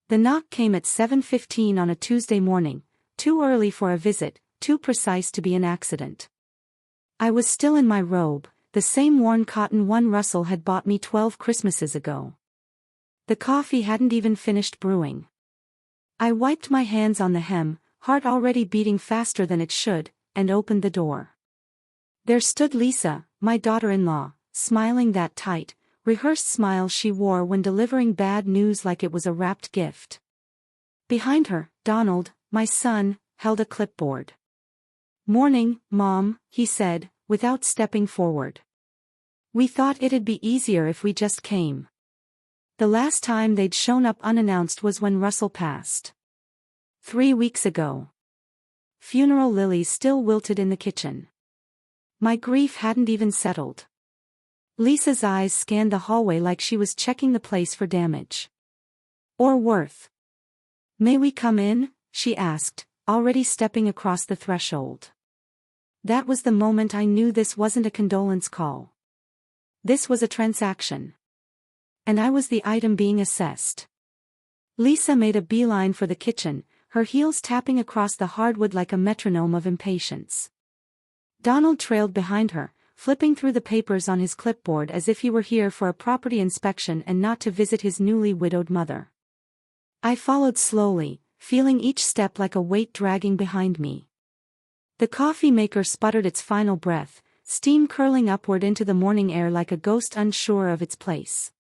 The knock came at 7:15 on a Tuesday morning, too early for a visit, too precise to be an accident. I was still in my robe, the same worn cotton one Russell had bought me 12 Christmases ago. The coffee hadn't even finished brewing. I wiped my hands on the hem, heart already beating faster than it should, and opened the door. There stood Lisa, my daughter-in-law, smiling that tight, rehearsed smile she wore when delivering bad news like it was a wrapped gift. Behind her, Donald, my son, held a clipboard. "Morning, Mom," he said, without stepping forward. "We thought it'd be easier if we just came." The last time they'd shown up unannounced was when Russell passed. 3 weeks ago. Funeral lilies still wilted in the kitchen. My grief hadn't even settled. Lisa's eyes scanned the hallway like she was checking the place for damage. Or worth. "May we come in?" she asked, already stepping across the threshold. That was the moment I knew this wasn't a condolence call. This was a transaction. And I was the item being assessed. Lisa made a beeline for the kitchen, her heels tapping across the hardwood like a metronome of impatience. Donald trailed behind her, flipping through the papers on his clipboard as if he were here for a property inspection and not to visit his newly widowed mother. I followed slowly, feeling each step like a weight dragging behind me. The coffee maker sputtered its final breath, steam curling upward into the morning air like a ghost unsure of its place.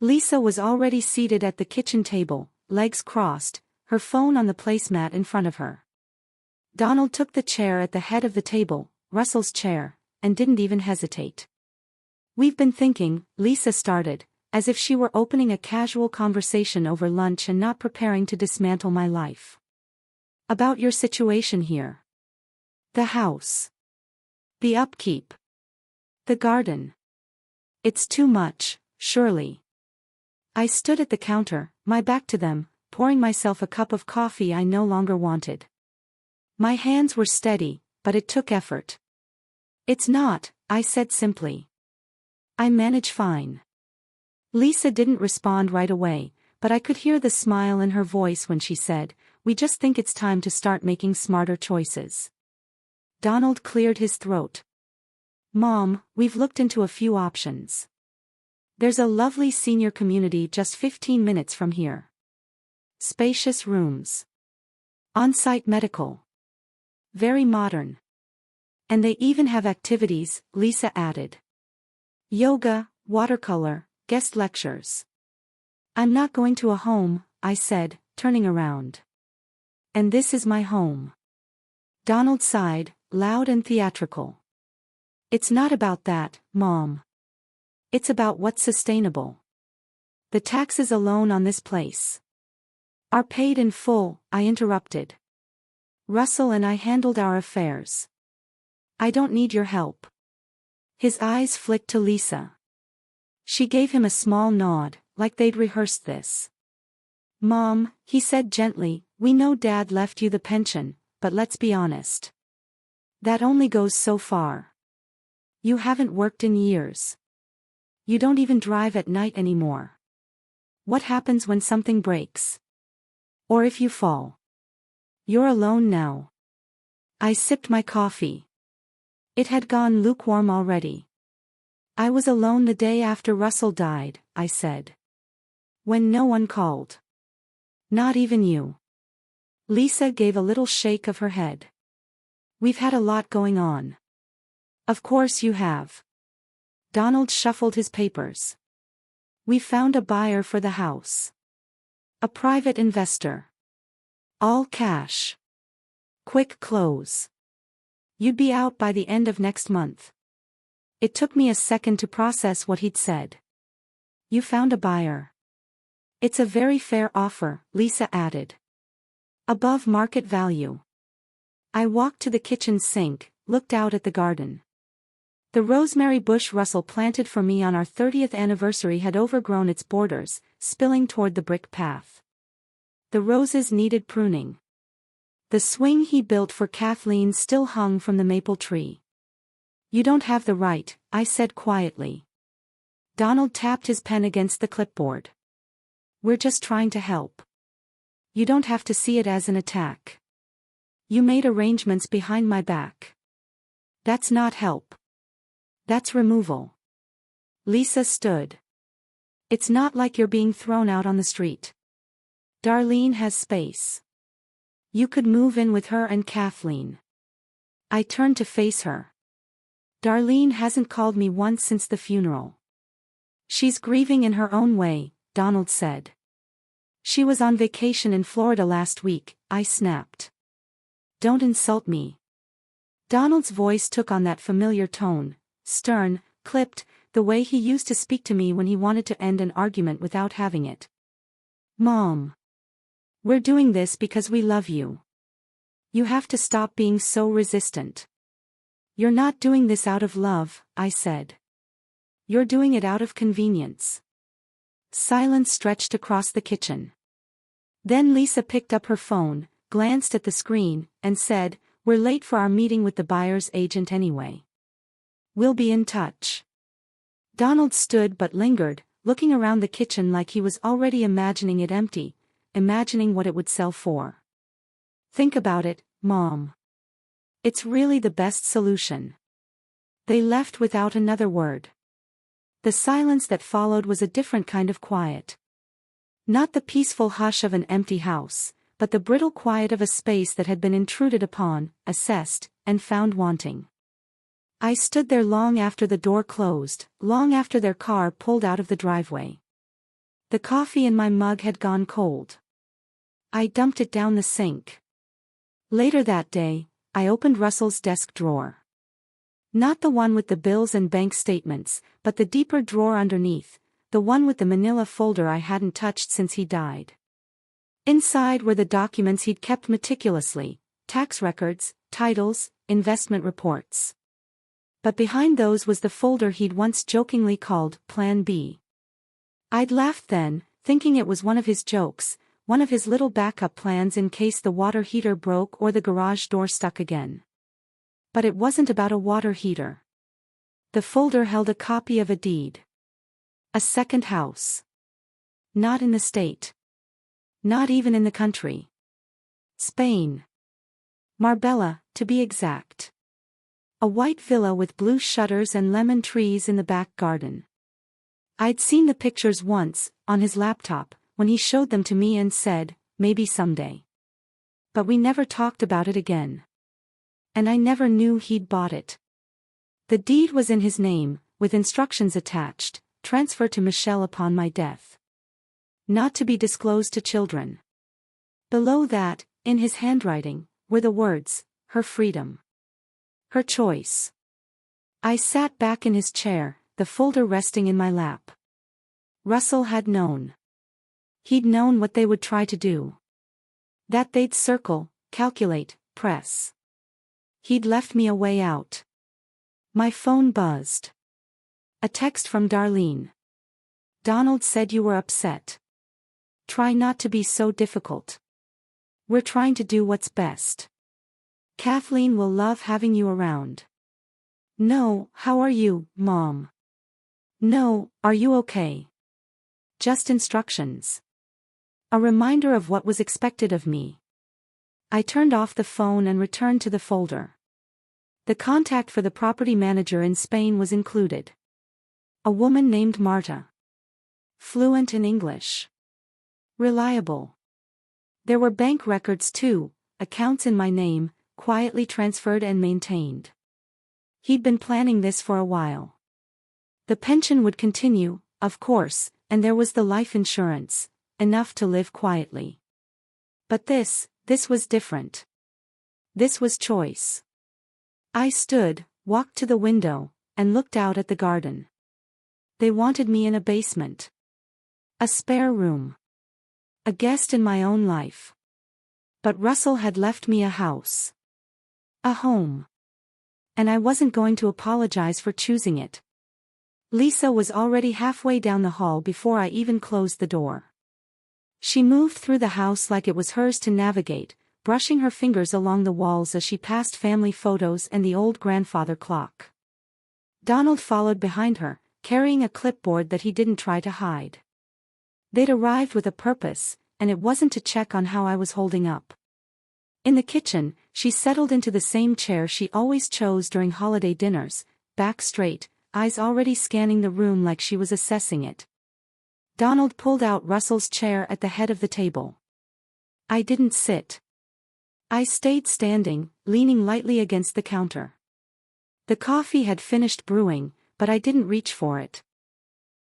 Lisa was already seated at the kitchen table, legs crossed, her phone on the placemat in front of her. Donald took the chair at the head of the table, Russell's chair, and didn't even hesitate. "We've been thinking," Lisa started, as if she were opening a casual conversation over lunch and not preparing to dismantle my life. "About your situation here. The house. The upkeep. The garden. It's too much, surely." I stood at the counter, my back to them, pouring myself a cup of coffee I no longer wanted. My hands were steady, but it took effort. "It's not," I said simply. "I manage fine." Lisa didn't respond right away, but I could hear the smile in her voice when she said, "We just think it's time to start making smarter choices." Donald cleared his throat. "Mom, we've looked into a few options. There's a lovely senior community just 15 minutes from here. Spacious rooms. On-site medical. Very modern. And they even have activities," Lisa added. "Yoga, watercolor, guest lectures." "I'm not going to a home," I said, turning around. "And this is my home." Donald sighed, loud and theatrical. "It's not about that, Mom. It's about what's sustainable. The taxes alone on this place are paid in full," I interrupted. "Russell and I handled our affairs. I don't need your help." His eyes flicked to Lisa. She gave him a small nod, like they'd rehearsed this. "Mom," he said gently, "we know Dad left you the pension, but let's be honest. That only goes so far. You haven't worked in years. You don't even drive at night anymore. What happens when something breaks? Or if you fall? You're alone now." I sipped my coffee. It had gone lukewarm already. "I was alone the day after Russell died," I said. "When no one called. Not even you." Lisa gave a little shake of her head. "We've had a lot going on." "Of course you have." Donald shuffled his papers. "We found a buyer for the house. A private investor. All cash. Quick close. You'd be out by the end of next month." It took me a second to process what he'd said. "You found a buyer. It's a very fair offer," Lisa added. "Above market value." I walked to the kitchen sink, looked out at the garden. The rosemary bush Russell planted for me on our 30th anniversary had overgrown its borders, spilling toward the brick path. The roses needed pruning. The swing he built for Kathleen still hung from the maple tree. "You don't have the right," I said quietly. Donald tapped his pen against the clipboard. "We're just trying to help." You don't have to see it as an attack. You made arrangements behind my back. That's not help. That's removal. Lisa stood. It's not like you're being thrown out on the street. Darlene has space. You could move in with her and Kathleen. I turned to face her. Darlene hasn't called me once since the funeral. She's grieving in her own way, Donald said. She was on vacation in Florida last week, I snapped. Don't insult me. Donald's voice took on that familiar tone, stern, clipped, the way he used to speak to me when he wanted to end an argument without having it. Mom. We're doing this because we love you. You have to stop being so resistant. You're not doing this out of love, I said. You're doing it out of convenience. Silence stretched across the kitchen. Then Lisa picked up her phone, glanced at the screen, and said, "We're late for our meeting with the buyer's agent anyway. We'll be in touch." Donald stood but lingered, looking around the kitchen like he was already imagining it empty, imagining what it would sell for. Think about it, Mom. It's really the best solution. They left without another word. The silence that followed was a different kind of quiet. Not the peaceful hush of an empty house, but the brittle quiet of a space that had been intruded upon, assessed, and found wanting. I stood there long after the door closed, long after their car pulled out of the driveway. The coffee in my mug had gone cold. I dumped it down the sink. Later that day, I opened Russell's desk drawer. Not the one with the bills and bank statements, but the deeper drawer underneath, the one with the manila folder I hadn't touched since he died. Inside were the documents he'd kept meticulously, tax records, titles, investment reports. But behind those was the folder he'd once jokingly called Plan B. I'd laughed then, thinking it was one of his jokes, one of his little backup plans in case the water heater broke or the garage door stuck again. But it wasn't about a water heater. The folder held a copy of a deed. A second house. Not in the state. Not even in the country. Spain. Marbella, to be exact. A white villa with blue shutters and lemon trees in the back garden. I'd seen the pictures once, on his laptop, when he showed them to me and said, maybe someday. But we never talked about it again. And I never knew he'd bought it. The deed was in his name, with instructions attached, transfer to Michelle upon my death. Not to be disclosed to children. Below that, in his handwriting, were the words, her freedom. Her choice. I sat back in his chair, the folder resting in my lap. Russell had known. He'd known what they would try to do. That they'd circle, calculate, press. He'd left me a way out. My phone buzzed. A text from Darlene. Donald said you were upset. Try not to be so difficult. We're trying to do what's best. Kathleen will love having you around. No, how are you, Mom? No, are you okay? Just instructions. A reminder of what was expected of me. I turned off the phone and returned to the folder. The contact for the property manager in Spain was included. A woman named Marta. Fluent in English. Reliable. There were bank records too, accounts in my name, quietly transferred and maintained. He'd been planning this for a while. The pension would continue, of course, and there was the life insurance, enough to live quietly. But this was different. This was choice. I stood, walked to the window, and looked out at the garden. They wanted me in a basement. A spare room. A guest in my own life. But Russell had left me a house. A home. And I wasn't going to apologize for choosing it. Lisa was already halfway down the hall before I even closed the door. She moved through the house like it was hers to navigate, brushing her fingers along the walls as she passed family photos and the old grandfather clock. Donald followed behind her, carrying a clipboard that he didn't try to hide. They'd arrived with a purpose, and it wasn't to check on how I was holding up. In the kitchen, she settled into the same chair she always chose during holiday dinners, back straight, eyes already scanning the room like she was assessing it. Donald pulled out Russell's chair at the head of the table. I didn't sit. I stayed standing, leaning lightly against the counter. The coffee had finished brewing, but I didn't reach for it.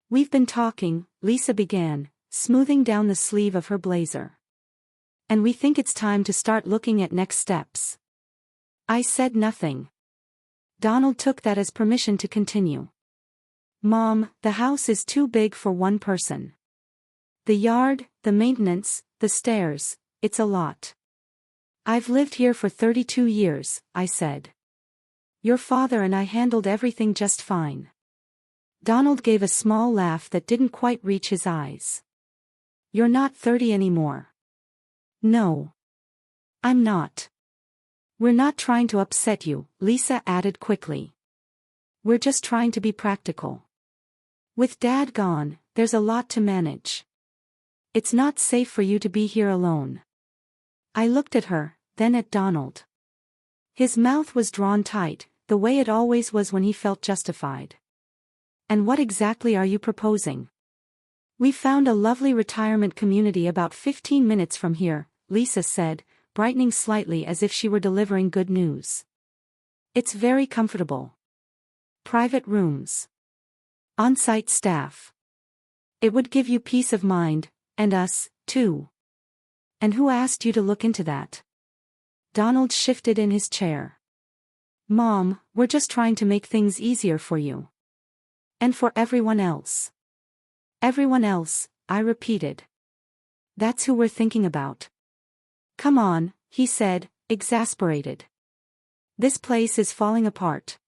We've been talking, Lisa began, smoothing down the sleeve of her blazer. And we think it's time to start looking at next steps. I said nothing. Donald took that as permission to continue. Mom, the house is too big for one person. The yard, the maintenance, the stairs, it's a lot. I've lived here for 32 years, I said. Your father and I handled everything just fine. Donald gave a small laugh that didn't quite reach his eyes. You're not 30 anymore. No. I'm not. We're not trying to upset you, Lisa added quickly. We're just trying to be practical. With Dad gone, there's a lot to manage. It's not safe for you to be here alone. I looked at her, then at Donald. His mouth was drawn tight, the way it always was when he felt justified. And what exactly are you proposing? We found a lovely retirement community about 15 minutes from here, Lisa said, brightening slightly as if she were delivering good news. It's very comfortable. Private rooms. On-site staff. It would give you peace of mind, and us, too. And who asked you to look into that? Donald shifted in his chair. Mom, we're just trying to make things easier for you. And for everyone else. Everyone else, I repeated. That's who we're thinking about. Come on, he said, exasperated. This place is falling apart.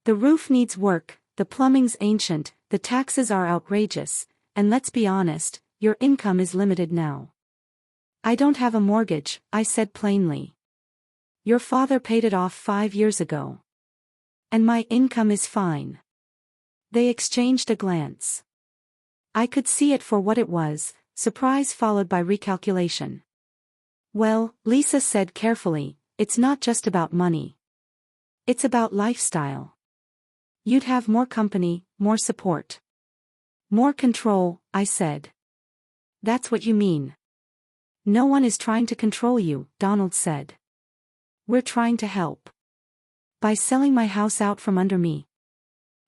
The roof needs work, the plumbing's ancient, the taxes are outrageous, and let's be honest, your income is limited now. I don't have a mortgage, I said plainly. Your father paid it off 5 years ago. And my income is fine. They exchanged a glance. I could see it for what it was, surprise followed by recalculation. Well, Lisa said carefully, it's not just about money. It's about lifestyle. You'd have more company, more support. More control, I said. That's what you mean. No one is trying to control you, Donald said. We're trying to help. By selling my house out from under me.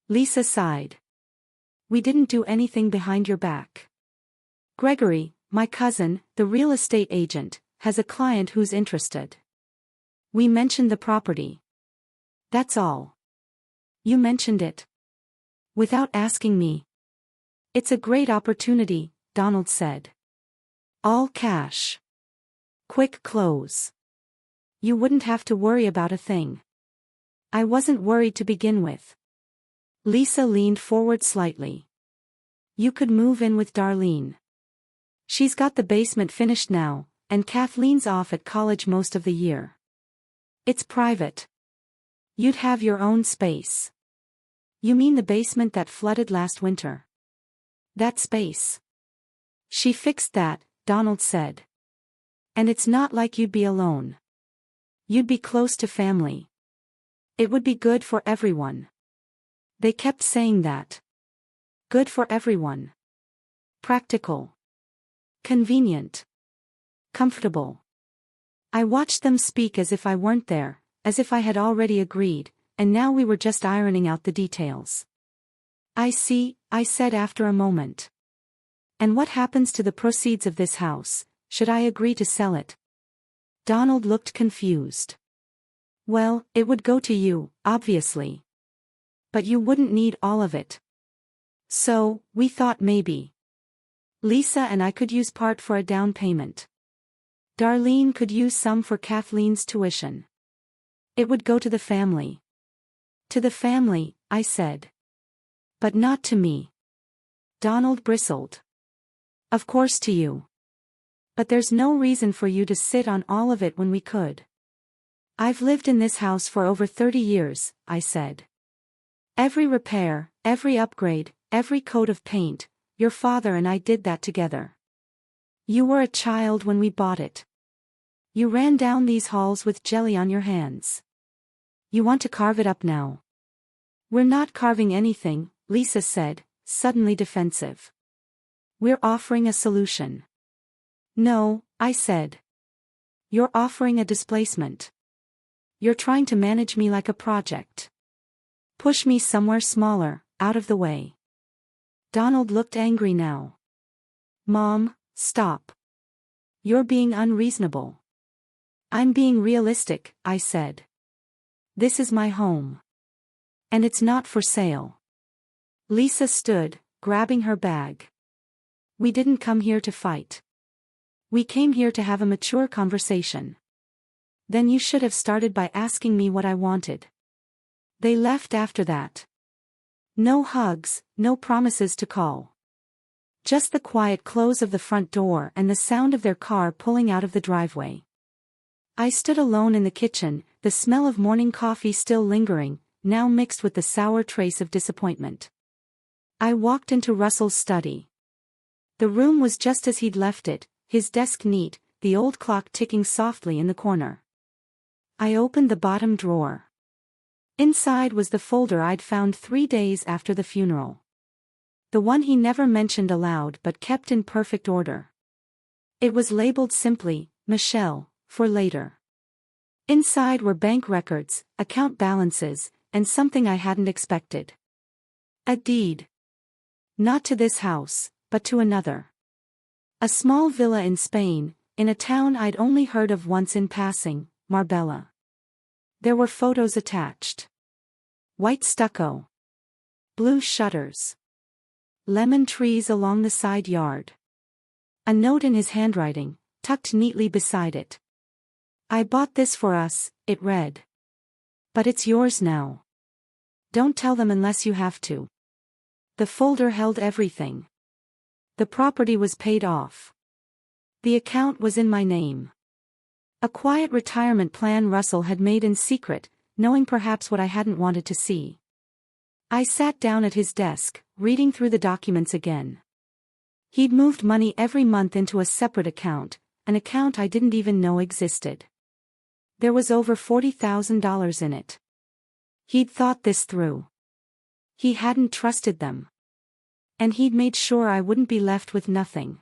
Lisa sighed. We didn't do anything behind your back. Gregory, my cousin, the real estate agent, has a client who's interested. We mentioned the property. That's all. You mentioned it. Without asking me. It's a great opportunity, Donald said. All cash. Quick close. You wouldn't have to worry about a thing. I wasn't worried to begin with. Lisa leaned forward slightly. You could move in with Darlene. She's got the basement finished now, and Kathleen's off at college most of the year. It's private. You'd have your own space. You mean the basement that flooded last winter? That space. She fixed that, Donald said. And it's not like you'd be alone. You'd be close to family. It would be good for everyone. They kept saying that. Good for everyone. Practical. Convenient. Comfortable. I watched them speak as if I weren't there, as if I had already agreed, and now we were just ironing out the details. I see, I said after a moment. And what happens to the proceeds of this house, should I agree to sell it? Donald looked confused. Well, it would go to you, obviously. But you wouldn't need all of it. So, we thought maybe Lisa and I could use part for a down payment. Darlene could use some for Kathleen's tuition. It would go to the family. To the family, I said. But not to me. Donald bristled. Of course to you. But there's no reason for you to sit on all of it when we could. I've lived in this house for over 30 years, I said. Every repair, every upgrade, every coat of paint, your father and I did that together. You were a child when we bought it. You ran down these halls with jelly on your hands. You want to carve it up now. We're not carving anything, Lisa said, suddenly defensive. We're offering a solution. No, I said. You're offering a displacement. You're trying to manage me like a project. Push me somewhere smaller, out of the way. Donald looked angry now. Mom, stop. You're being unreasonable. I'm being realistic, I said. This is my home. And it's not for sale. Lisa stood, grabbing her bag. We didn't come here to fight. We came here to have a mature conversation. Then you should have started by asking me what I wanted. They left after that. No hugs, no promises to call. Just the quiet close of the front door and the sound of their car pulling out of the driveway. I stood alone in the kitchen, the smell of morning coffee still lingering, now mixed with the sour trace of disappointment. I walked into Russell's study. The room was just as he'd left it, his desk neat, the old clock ticking softly in the corner. I opened the bottom drawer. Inside was the folder I'd found 3 days after the funeral. The one he never mentioned aloud but kept in perfect order. It was labeled simply, Michelle, for later. Inside were bank records, account balances, and something I hadn't expected. A deed. Not to this house, but to another. A small villa in Spain, in a town I'd only heard of once in passing, Marbella. There were photos attached. White stucco. Blue shutters. Lemon trees along the side yard. A note in his handwriting, tucked neatly beside it. I bought this for us, it read. But it's yours now. Don't tell them unless you have to. The folder held everything. The property was paid off. The account was in my name. A quiet retirement plan Russell had made in secret, knowing perhaps what I hadn't wanted to see. I sat down at his desk, reading through the documents again. He'd moved money every month into a separate account, an account I didn't even know existed. There was over $40,000 in it. He'd thought this through. He hadn't trusted them. And he'd made sure I wouldn't be left with nothing.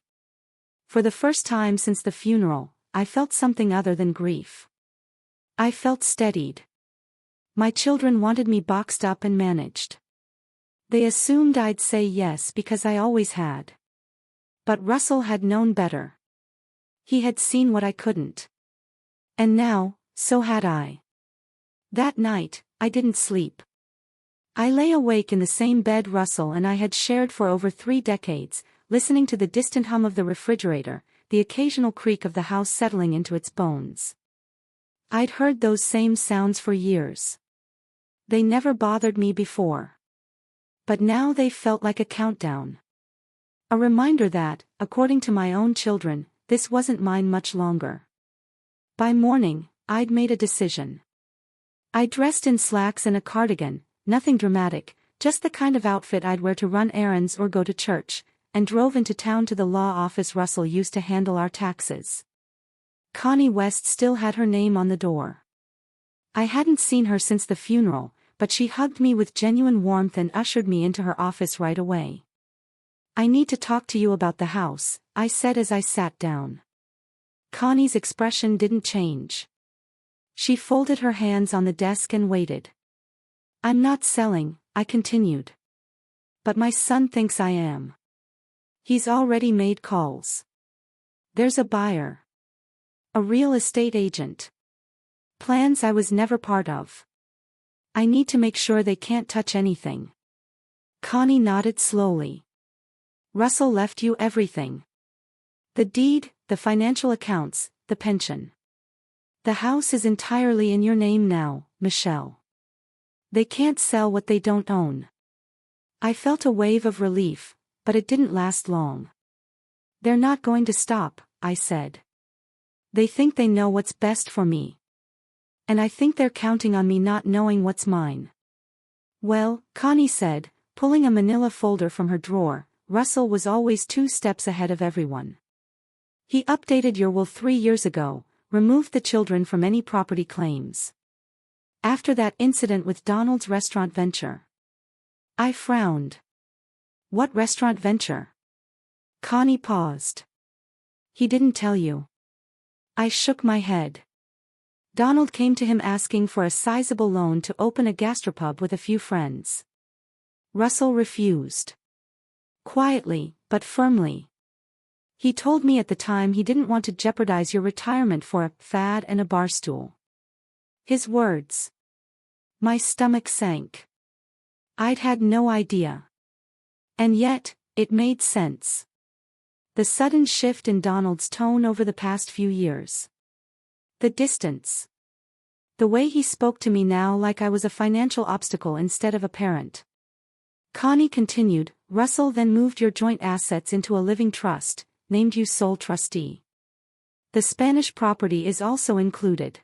For the first time since the funeral, I felt something other than grief. I felt steadied. My children wanted me boxed up and managed. They assumed I'd say yes because I always had. But Russell had known better. He had seen what I couldn't. And now, so had I. That night, I didn't sleep. I lay awake in the same bed Russell and I had shared for over 3 decades, listening to the distant hum of the refrigerator, the occasional creak of the house settling into its bones. I'd heard those same sounds for years. They never bothered me before. But now they felt like a countdown. A reminder that, according to my own children, this wasn't mine much longer. By morning, I'd made a decision. I dressed in slacks and a cardigan, nothing dramatic, just the kind of outfit I'd wear to run errands or go to church, and drove into town to the law office Russell used to handle our taxes. Connie West still had her name on the door. I hadn't seen her since the funeral, but she hugged me with genuine warmth and ushered me into her office right away. I need to talk to you about the house, I said as I sat down. Connie's expression didn't change. She folded her hands on the desk and waited. I'm not selling, I continued. But my son thinks I am. He's already made calls. There's a buyer. A real estate agent. Plans I was never part of. I need to make sure they can't touch anything. Connie nodded slowly. Russell left you everything. The deed, the financial accounts, the pension. The house is entirely in your name now, Michelle. They can't sell what they don't own. I felt a wave of relief, but it didn't last long. They're not going to stop, I said. They think they know what's best for me. And I think they're counting on me not knowing what's mine. Well, Connie said, pulling a manila folder from her drawer, Russell was always 2 steps ahead of everyone. He updated your will 3 years ago, removed the children from any property claims. After that incident with Donald's restaurant venture. I frowned. What restaurant venture? Connie paused. He didn't tell you. I shook my head. Donald came to him asking for a sizable loan to open a gastropub with a few friends. Russell refused. Quietly, but firmly. He told me at the time he didn't want to jeopardize your retirement for a fad and a barstool. His words. My stomach sank. I'd had no idea. And yet, it made sense. The sudden shift in Donald's tone over the past few years. The distance. The way he spoke to me now like I was a financial obstacle instead of a parent. Connie continued, Russell then moved your joint assets into a living trust, named you sole trustee. The Spanish property is also included.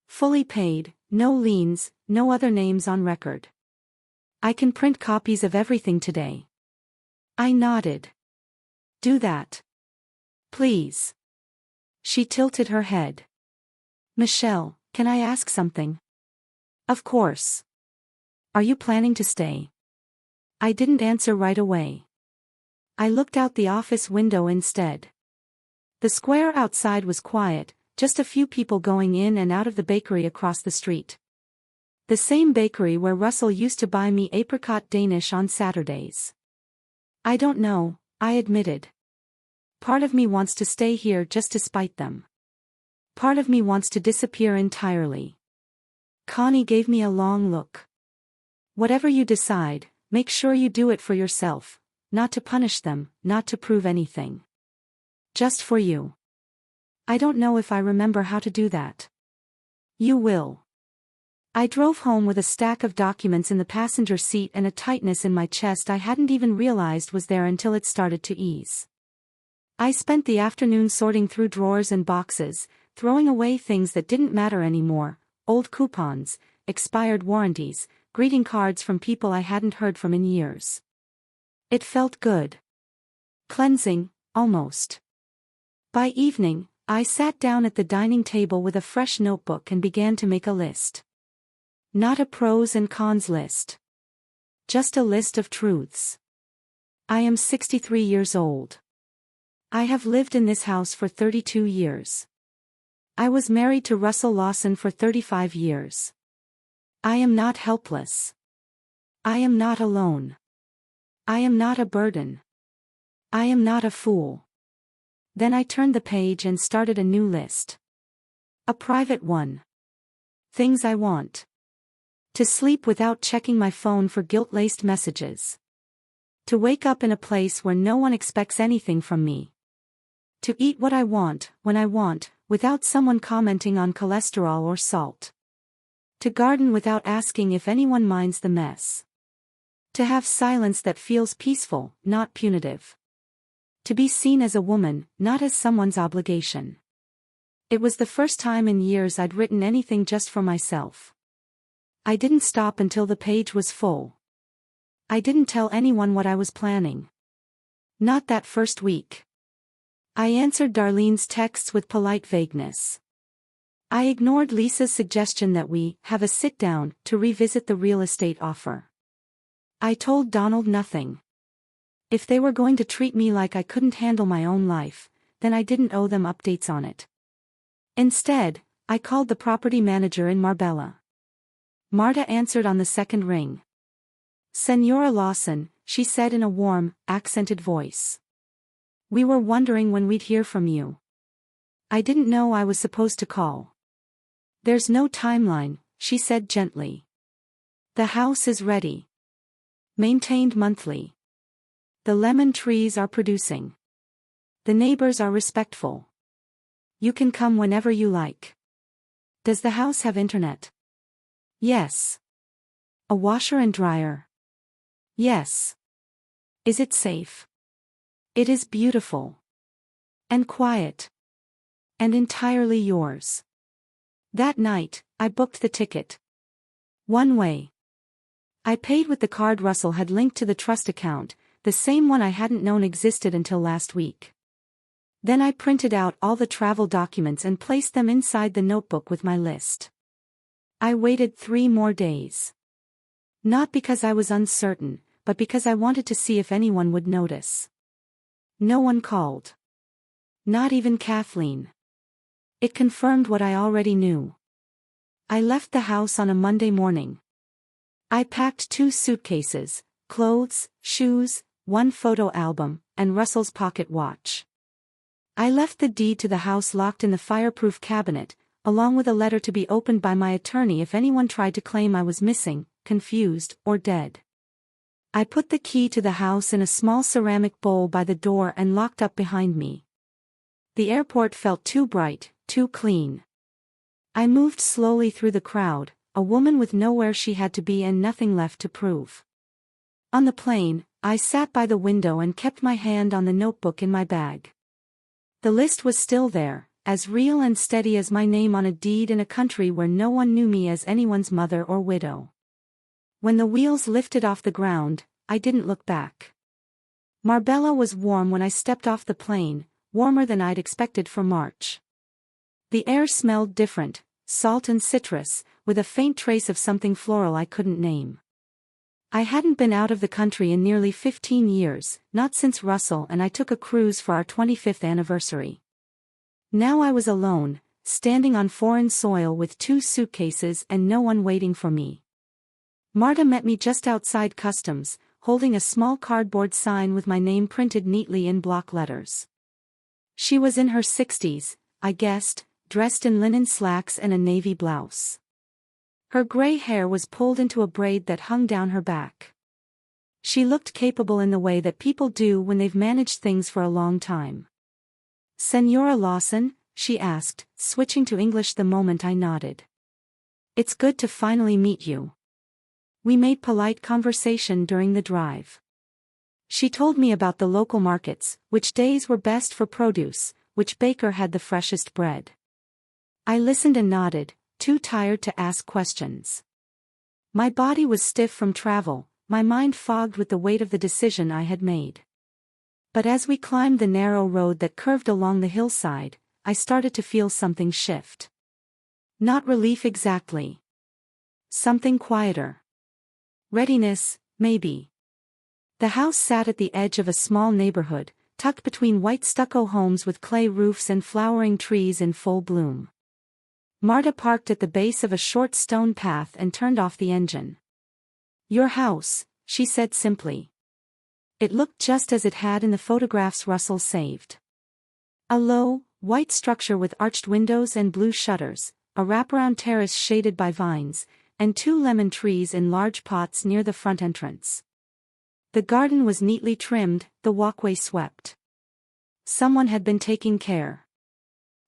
Fully paid, no liens, no other names on record. I can print copies of everything today. I nodded. Do that. Please. She tilted her head. Michelle, can I ask something? Of course. Are you planning to stay? I didn't answer right away. I looked out the office window instead. The square outside was quiet, just a few people going in and out of the bakery across the street. The same bakery where Russell used to buy me apricot Danish on Saturdays. I don't know, I admitted. Part of me wants to stay here just to spite them. Part of me wants to disappear entirely. Connie gave me a long look. Whatever you decide, make sure you do it for yourself, not to punish them, not to prove anything. Just for you. I don't know if I remember how to do that. You will. I drove home with a stack of documents in the passenger seat and a tightness in my chest I hadn't even realized was there until it started to ease. I spent the afternoon sorting through drawers and boxes, throwing away things that didn't matter anymore, old coupons, expired warranties, greeting cards from people I hadn't heard from in years. It felt good. Cleansing, almost. By evening, I sat down at the dining table with a fresh notebook and began to make a list. Not a pros and cons list. Just a list of truths. I am 63 years old. I have lived in this house for 32 years. I was married to Russell Lawson for 35 years. I am not helpless. I am not alone. I am not a burden. I am not a fool. Then I turned the page and started a new list. A private one. Things I want. To sleep without checking my phone for guilt-laced messages. To wake up in a place where no one expects anything from me. To eat what I want, when I want, without someone commenting on cholesterol or salt. To garden without asking if anyone minds the mess. To have silence that feels peaceful, not punitive. To be seen as a woman, not as someone's obligation. It was the first time in years I'd written anything just for myself. I didn't stop until the page was full. I didn't tell anyone what I was planning. Not that first week. I answered Darlene's texts with polite vagueness. I ignored Lisa's suggestion that we have a sit-down to revisit the real estate offer. I told Donald nothing. If they were going to treat me like I couldn't handle my own life, then I didn't owe them updates on it. Instead, I called the property manager in Marbella. Marta answered on the second ring. Senora Lawson, she said in a warm, accented voice. We were wondering when we'd hear from you. I didn't know I was supposed to call. There's no timeline, she said gently. The house is ready. Maintained monthly. The lemon trees are producing. The neighbors are respectful. You can come whenever you like. Does the house have internet? Yes. A washer and dryer? Yes. Is it safe? It is beautiful. And quiet. And entirely yours. That night, I booked the ticket. One way. I paid with the card Russell had linked to the trust account, the same one I hadn't known existed until last week. Then I printed out all the travel documents and placed them inside the notebook with my list. I waited 3 more days. Not because I was uncertain, but because I wanted to see if anyone would notice. No one called. Not even Kathleen. It confirmed what I already knew. I left the house on a Monday morning. I packed 2 suitcases, clothes, shoes, 1 photo album, and Russell's pocket watch. I left the deed to the house locked in the fireproof cabinet, along with a letter to be opened by my attorney if anyone tried to claim I was missing, confused, or dead. I put the key to the house in a small ceramic bowl by the door and locked up behind me. The airport felt too bright, too clean. I moved slowly through the crowd, a woman with nowhere she had to be and nothing left to prove. On the plane, I sat by the window and kept my hand on the notebook in my bag. The list was still there, as real and steady as my name on a deed in a country where no one knew me as anyone's mother or widow. When the wheels lifted off the ground, I didn't look back. Marbella was warm when I stepped off the plane, warmer than I'd expected for March. The air smelled different, salt and citrus, with a faint trace of something floral I couldn't name. I hadn't been out of the country in nearly 15 years, not since Russell and I took a cruise for our 25th anniversary. Now I was alone, standing on foreign soil with 2 suitcases and no one waiting for me. Marta met me just outside customs, holding a small cardboard sign with my name printed neatly in block letters. She was in her 60s, I guessed, dressed in linen slacks and a navy blouse. Her gray hair was pulled into a braid that hung down her back. She looked capable in the way that people do when they've managed things for a long time. "Senora Lawson?" she asked, switching to English the moment I nodded. "It's good to finally meet you." We made polite conversation during the drive. She told me about the local markets, which days were best for produce, which baker had the freshest bread. I listened and nodded, too tired to ask questions. My body was stiff from travel, my mind fogged with the weight of the decision I had made. But as we climbed the narrow road that curved along the hillside, I started to feel something shift. Not relief exactly. Something quieter. Readiness, maybe. The house sat at the edge of a small neighborhood, tucked between white stucco homes with clay roofs and flowering trees in full bloom. Marta parked at the base of a short stone path and turned off the engine. "Your house," she said simply. It looked just as it had in the photographs Russell saved. A low, white structure with arched windows and blue shutters, a wraparound terrace shaded by vines, and 2 lemon trees in large pots near the front entrance. The garden was neatly trimmed, the walkway swept. Someone had been taking care.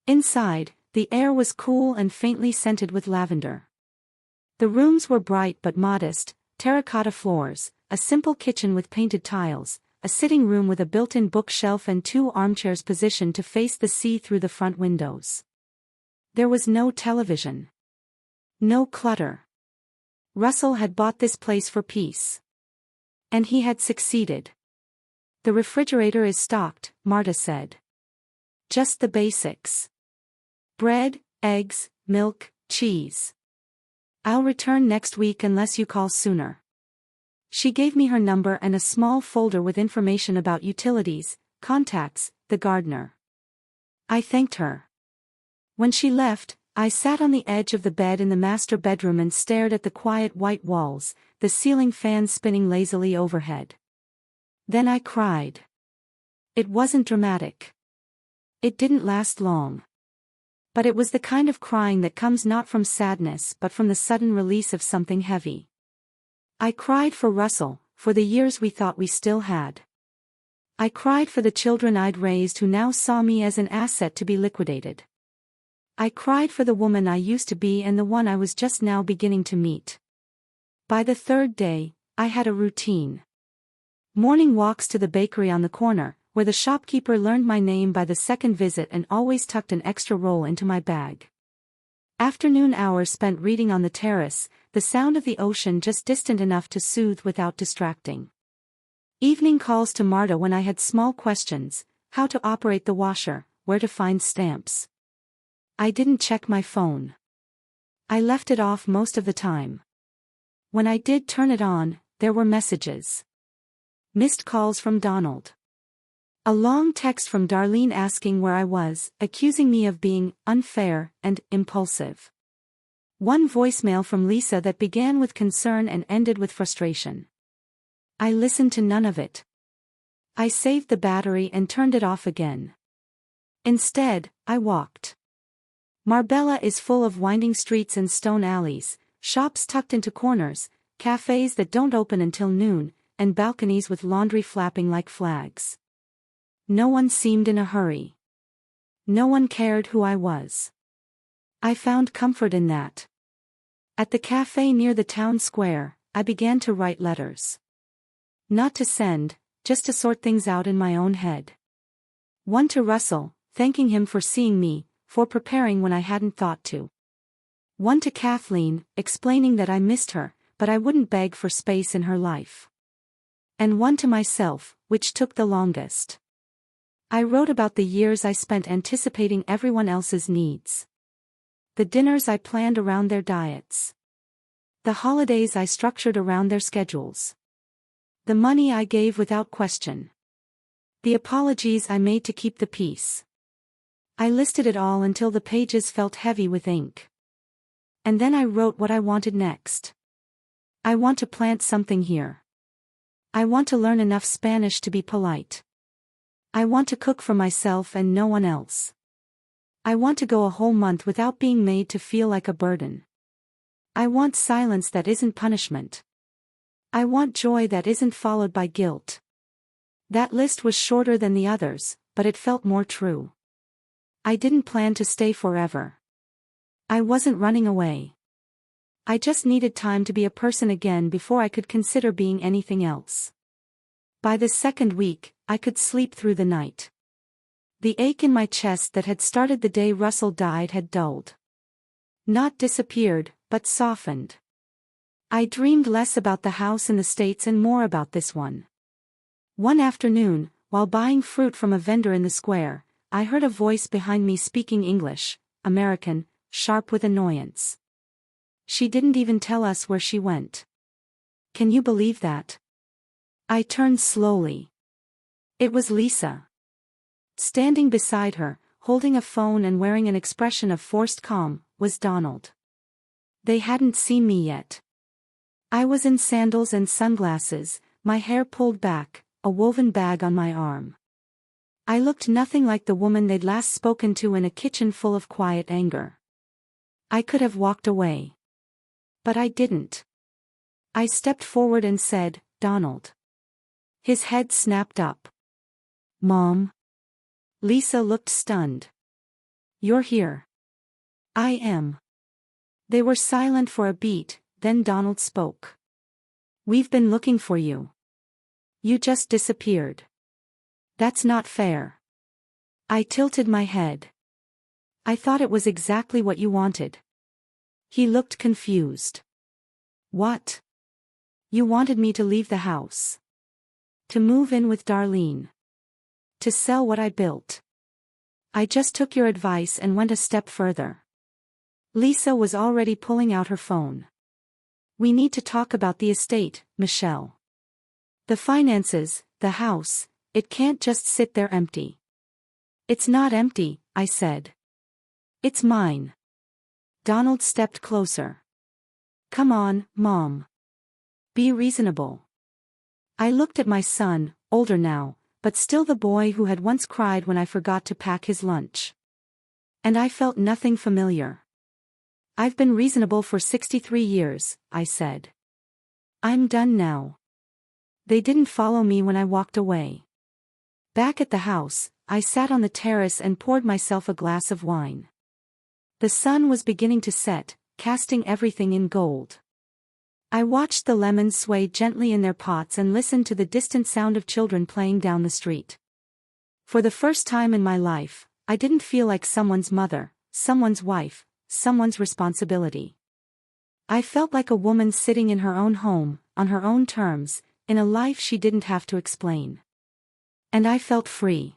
Inside, the air was cool and faintly scented with lavender. The rooms were bright but modest, terracotta floors, a simple kitchen with painted tiles, a sitting room with a built-in bookshelf and 2 armchairs positioned to face the sea through the front windows. There was no television. No clutter. Russell had bought this place for peace. And he had succeeded. "The refrigerator is stocked," Marta said. "Just the basics. Bread, eggs, milk, cheese. I'll return next week unless you call sooner." She gave me her number and a small folder with information about utilities, contacts, the gardener. I thanked her. When she left, I sat on the edge of the bed in the master bedroom and stared at the quiet white walls, the ceiling fan spinning lazily overhead. Then I cried. It wasn't dramatic. It didn't last long. But it was the kind of crying that comes not from sadness but from the sudden release of something heavy. I cried for Russell, for the years we thought we still had. I cried for the children I'd raised who now saw me as an asset to be liquidated. I cried for the woman I used to be and the one I was just now beginning to meet. By the 3rd day, I had a routine. Morning walks to the bakery on the corner, where the shopkeeper learned my name by the 2nd visit and always tucked an extra roll into my bag. Afternoon hours spent reading on the terrace, the sound of the ocean just distant enough to soothe without distracting. Evening calls to Marta when I had small questions: how to operate the washer, where to find stamps. I didn't check my phone. I left it off most of the time. When I did turn it on, there were messages. Missed calls from Donald. A long text from Darlene asking where I was, accusing me of being unfair and impulsive. One voicemail from Lisa that began with concern and ended with frustration. I listened to none of it. I saved the battery and turned it off again. Instead, I walked. Marbella is full of winding streets and stone alleys, shops tucked into corners, cafes that don't open until noon, and balconies with laundry flapping like flags. No one seemed in a hurry. No one cared who I was. I found comfort in that. At the cafe near the town square, I began to write letters. Not to send, just to sort things out in my own head. One to Russell, thanking him for seeing me, for preparing when I hadn't thought to. One to Kathleen, explaining that I missed her, but I wouldn't beg for space in her life. And one to myself, which took the longest. I wrote about the years I spent anticipating everyone else's needs. The dinners I planned around their diets. The holidays I structured around their schedules. The money I gave without question. The apologies I made to keep the peace. I listed it all until the pages felt heavy with ink. And then I wrote what I wanted next. I want to plant something here. I want to learn enough Spanish to be polite. I want to cook for myself and no one else. I want to go a whole month without being made to feel like a burden. I want silence that isn't punishment. I want joy that isn't followed by guilt. That list was shorter than the others, but it felt more true. I didn't plan to stay forever. I wasn't running away. I just needed time to be a person again before I could consider being anything else. By the second week, I could sleep through the night. The ache in my chest that had started the day Russell died had dulled. Not disappeared, but softened. I dreamed less about the house in the States and more about this one. One afternoon, while buying fruit from a vendor in the square, I heard a voice behind me speaking English, American, sharp with annoyance. She didn't even tell us where she went. Can you believe that? I turned slowly. It was Lisa. Standing beside her, holding a phone and wearing an expression of forced calm, was Donald. They hadn't seen me yet. I was in sandals and sunglasses, my hair pulled back, a woven bag on my arm. I looked nothing like the woman they'd last spoken to in a kitchen full of quiet anger. I could have walked away. But I didn't. I stepped forward and said, "Donald." His head snapped up. "Mom?" Lisa looked stunned. "You're here." "I am." They were silent for a beat, then Donald spoke. "We've been looking for you. You just disappeared. That's not fair." I tilted my head. "I thought it was exactly what you wanted." He looked confused. "What?" "You wanted me to leave the house. To move in with Darlene. To sell what I built. I just took your advice and went a step further." Lisa was already pulling out her phone. "We need to talk about the estate, Michelle. The finances, the house, it can't just sit there empty." "It's not empty," I said. "It's mine." Donald stepped closer. "Come on, Mom. Be reasonable." I looked at my son, older now, but still the boy who had once cried when I forgot to pack his lunch. And I felt nothing familiar. "I've been reasonable for 63 years, I said. "I'm done now." They didn't follow me when I walked away. Back at the house, I sat on the terrace and poured myself a glass of wine. The sun was beginning to set, casting everything in gold. I watched the lemons sway gently in their pots and listened to the distant sound of children playing down the street. For the first time in my life, I didn't feel like someone's mother, someone's wife, someone's responsibility. I felt like a woman sitting in her own home, on her own terms, in a life she didn't have to explain. And I felt free.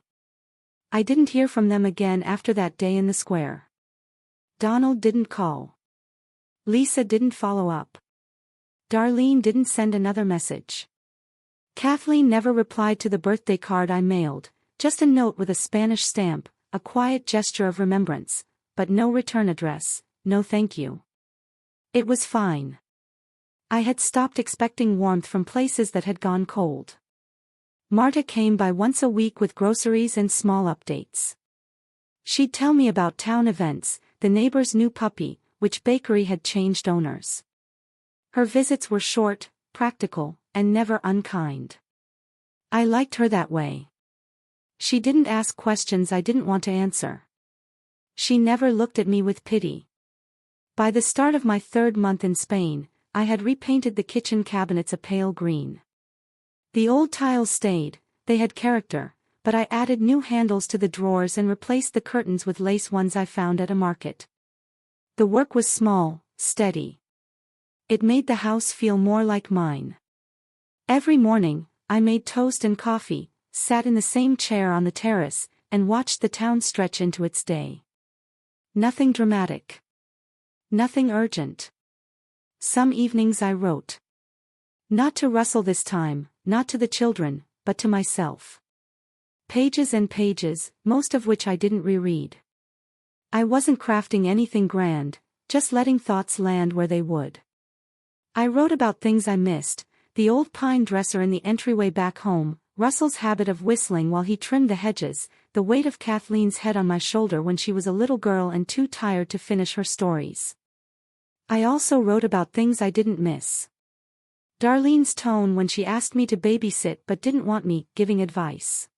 I didn't hear from them again after that day in the square. Donald didn't call. Lisa didn't follow up. Darlene didn't send another message. Kathleen never replied to the birthday card I mailed, just a note with a Spanish stamp, a quiet gesture of remembrance, but no return address, no thank you. It was fine. I had stopped expecting warmth from places that had gone cold. Marta came by once a week with groceries and small updates. She'd tell me about town events, the neighbor's new puppy, which bakery had changed owners. Her visits were short, practical, and never unkind. I liked her that way. She didn't ask questions I didn't want to answer. She never looked at me with pity. By the start of my 3rd month in Spain, I had repainted the kitchen cabinets a pale green. The old tiles stayed, they had character, but I added new handles to the drawers and replaced the curtains with lace ones I found at a market. The work was small, steady. It made the house feel more like mine. Every morning, I made toast and coffee, sat in the same chair on the terrace, and watched the town stretch into its day. Nothing dramatic. Nothing urgent. Some evenings I wrote. Not to Russell this time, not to the children, but to myself. Pages and pages, most of which I didn't reread. I wasn't crafting anything grand, just letting thoughts land where they would. I wrote about things I missed, the old pine dresser in the entryway back home, Russell's habit of whistling while he trimmed the hedges, the weight of Kathleen's head on my shoulder when she was a little girl and too tired to finish her stories. I also wrote about things I didn't miss. Darlene's tone when she asked me to babysit but didn't want me giving advice.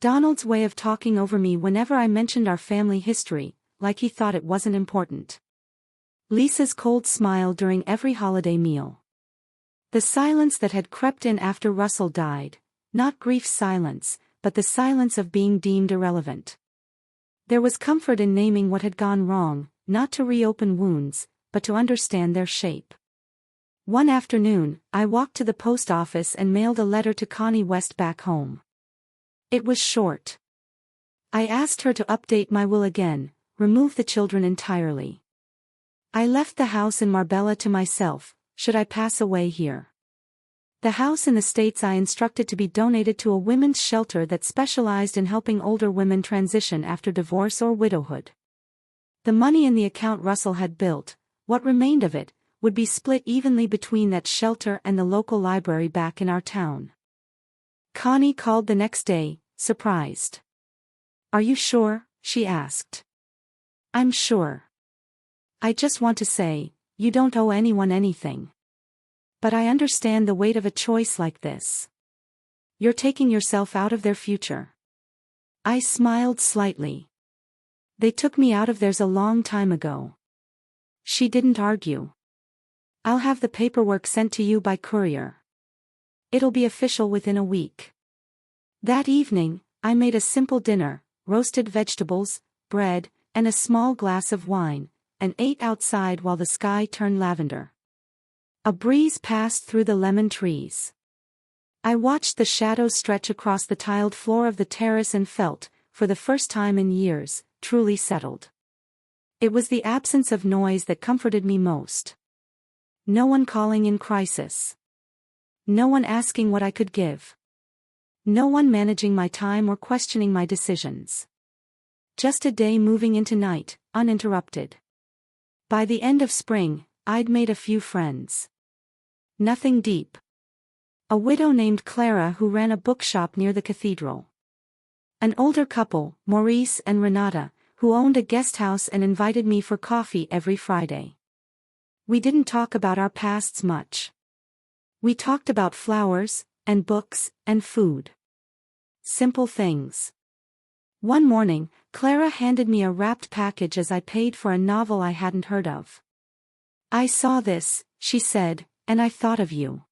Donald's way of talking over me whenever I mentioned our family history, like he thought it wasn't important. Lisa's cold smile during every holiday meal. The silence that had crept in after Russell died, not grief silence, but the silence of being deemed irrelevant. There was comfort in naming what had gone wrong, not to reopen wounds, but to understand their shape. One afternoon, I walked to the post office and mailed a letter to Connie West back home. It was short. I asked her to update my will again, remove the children entirely. I left the house in Marbella to myself, should I pass away here. The house in the States I instructed to be donated to a women's shelter that specialized in helping older women transition after divorce or widowhood. The money in the account Russell had built, what remained of it, would be split evenly between that shelter and the local library back in our town. Connie called the next day, surprised. "Are you sure?" she asked. "I'm sure. I just want to say, you don't owe anyone anything. But I understand the weight of a choice like this. You're taking yourself out of their future." I smiled slightly. "They took me out of theirs a long time ago." She didn't argue. "I'll have the paperwork sent to you by courier. It'll be official within a week." That evening, I made a simple dinner, roasted vegetables, bread, and a small glass of wine, and ate outside while the sky turned lavender. A breeze passed through the lemon trees. I watched the shadows stretch across the tiled floor of the terrace and felt, for the first time in years, truly settled. It was the absence of noise that comforted me most. No one calling in crisis. No one asking what I could give. No one managing my time or questioning my decisions. Just a day moving into night, uninterrupted. By the end of spring, I'd made a few friends. Nothing deep. A widow named Clara who ran a bookshop near the cathedral. An older couple, Maurice and Renata, who owned a guest house and invited me for coffee every Friday. We didn't talk about our pasts much. We talked about flowers, and books, and food. Simple things. One morning, Clara handed me a wrapped package as I paid for a novel I hadn't heard of. "I saw this," she said, "and I thought of you."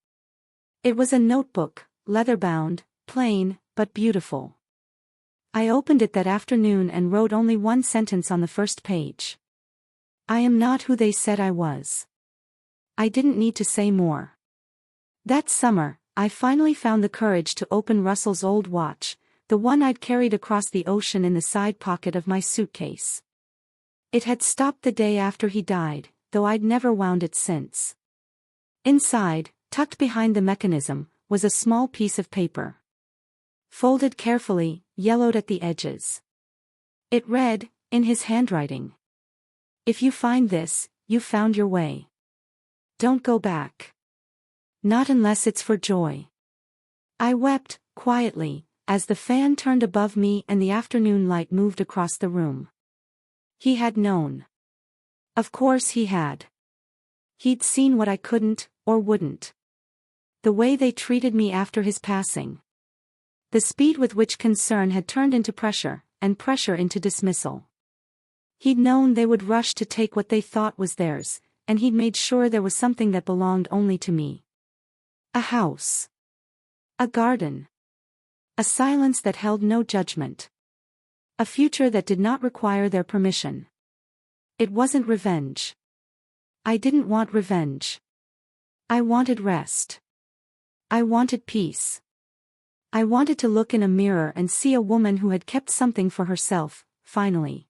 It was a notebook, leather-bound, plain, but beautiful. I opened it that afternoon and wrote only one sentence on the first page. "I am not who they said I was." I didn't need to say more. That summer, I finally found the courage to open Russell's old watch, the one I'd carried across the ocean in the side pocket of my suitcase. It had stopped the day after he died, though I'd never wound it since. Inside, tucked behind the mechanism, was a small piece of paper. Folded carefully, yellowed at the edges. It read, in his handwriting. "If you find this, you've found your way. Don't go back. Not unless it's for joy." I wept, quietly, as the fan turned above me and the afternoon light moved across the room. He had known. Of course he had. He'd seen what I couldn't, or wouldn't. The way they treated me after his passing. The speed with which concern had turned into pressure, and pressure into dismissal. He'd known they would rush to take what they thought was theirs, and he'd made sure there was something that belonged only to me. A house. A garden. A silence that held no judgment. A future that did not require their permission. It wasn't revenge. I didn't want revenge. I wanted rest. I wanted peace. I wanted to look in a mirror and see a woman who had kept something for herself, finally.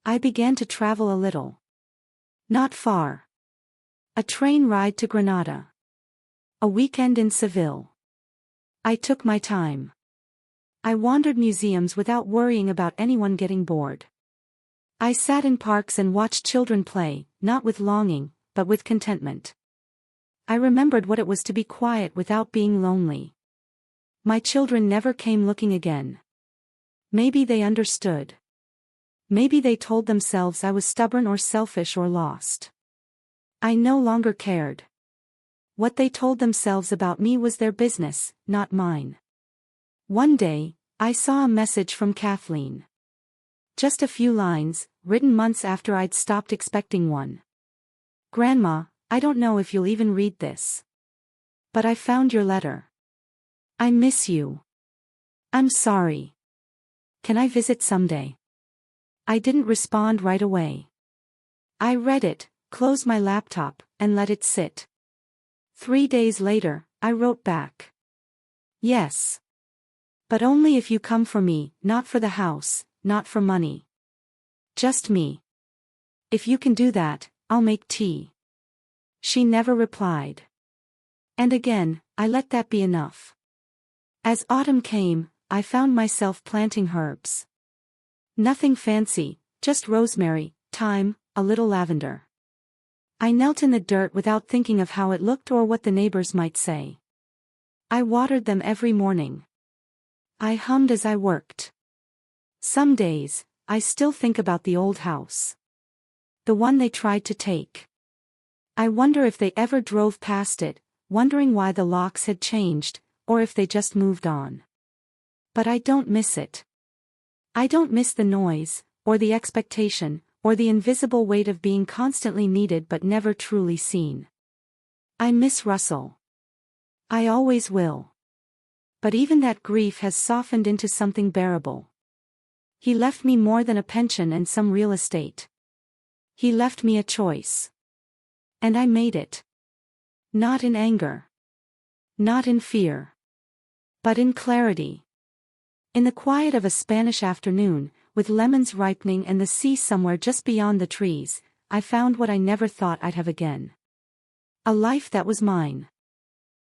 I began to travel a little. Not far. A train ride to Granada. A weekend in Seville. I took my time. I wandered museums without worrying about anyone getting bored. I sat in parks and watched children play, not with longing, but with contentment. I remembered what it was to be quiet without being lonely. My children never came looking again. Maybe they understood. Maybe they told themselves I was stubborn or selfish or lost. I no longer cared. What they told themselves about me was their business, not mine. One day, I saw a message from Kathleen. Just a few lines, written months after I'd stopped expecting one. "Grandma, I don't know if you'll even read this. But I found your letter. I miss you. I'm sorry. Can I visit someday?" I didn't respond right away. I read it, closed my laptop, and let it sit. 3 days later, I wrote back. "Yes. But only if you come for me, not for the house, not for money. Just me. If you can do that, I'll make tea." She never replied. And again, I let that be enough. As autumn came, I found myself planting herbs. Nothing fancy, just rosemary, thyme, a little lavender. I knelt in the dirt without thinking of how it looked or what the neighbors might say. I watered them every morning. I hummed as I worked. Some days, I still think about the old house. The one they tried to take. I wonder if they ever drove past it, wondering why the locks had changed, or if they just moved on. But I don't miss it. I don't miss the noise, or the expectation, or the invisible weight of being constantly needed but never truly seen. I miss Russell. I always will. But even that grief has softened into something bearable. He left me more than a pension and some real estate. He left me a choice. And I made it. Not in anger. Not in fear. But in clarity. In the quiet of a Spanish afternoon, with lemons ripening and the sea somewhere just beyond the trees, I found what I never thought I'd have again. A life that was mine.